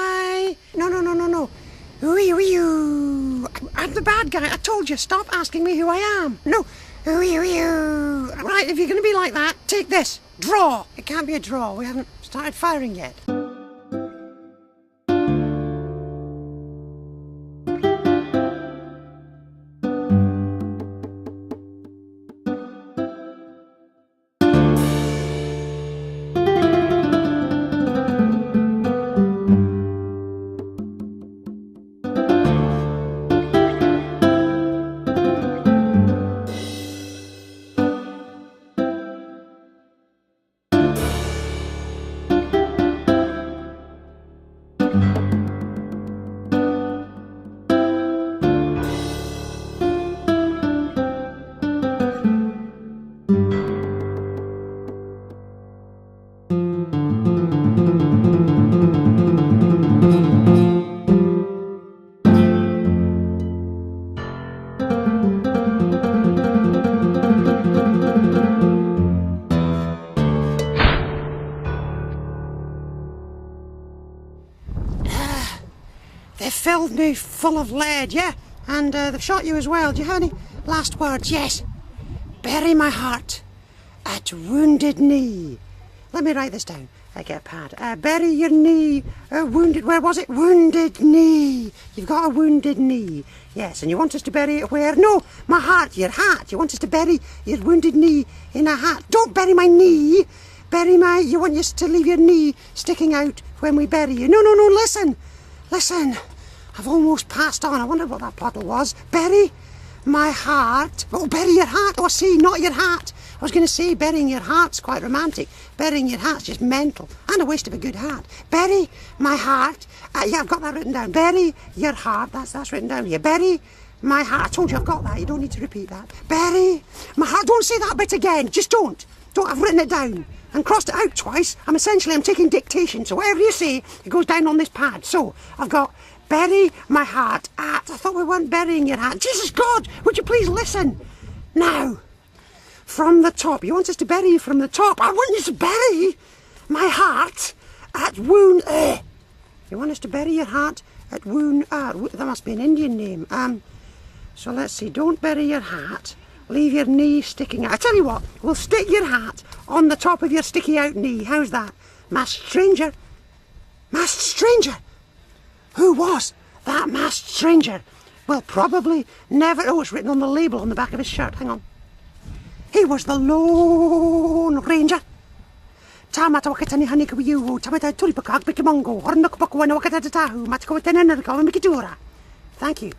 Hi. No. Ooh. I'm the bad guy. I told you, stop asking me who I am. No. Ooh. Right, if you're going to be like that, take this. Draw. It can't be a draw. We haven't started firing yet. They filled me full of lead, yeah? And they've shot you as well. Do you have any last words? Yes. Bury my heart at wounded knee. Let me write this down. I get a pad. Bury your knee. Wounded, where was it? Wounded knee. You've got a wounded knee. Yes, and you want us to bury it where? No, my heart, your hat. You want us to bury your wounded knee in a hat. Don't bury my knee. You want us to leave your knee sticking out when we bury you. No, listen. I've almost passed on. I wondered what that bottle was. Bury my heart. Oh, bury your heart. Oh, see, not your hat. I was going to say burying your heart's quite romantic. Burying your heart's just mental. And a waste of a good hat. Bury my heart. Yeah, I've got that written down. Bury your heart. That's written down here. Bury my heart. I told you I've got that. You don't need to repeat that. Bury my heart. Don't say that bit again. Just don't. I've written it down and crossed it out twice. I'm taking dictation. So whatever you say, it goes down on this pad. So I've got bury my heart at... I thought we weren't burying your heart. Jesus God, would you please listen? Now, from the top. You want us to bury you from the top. I want you to bury my heart at wound... You want us to bury your heart at wound... that must be an Indian name. So let's see. Don't bury your hat. Leave your knee sticking out. I tell you what, we'll stick your hat on the top of your sticky out knee. How's that? Masked stranger. Masked stranger. Who was that masked stranger? Well, probably never... Oh, it's written on the label on the back of his shirt. Hang on. He was the Lone Ranger. Tamata wakatani hanika wiyu, tamata tulipakak bikimongo, hornok pakwana wakatatahu, matko tenenaka mikitura. Thank you.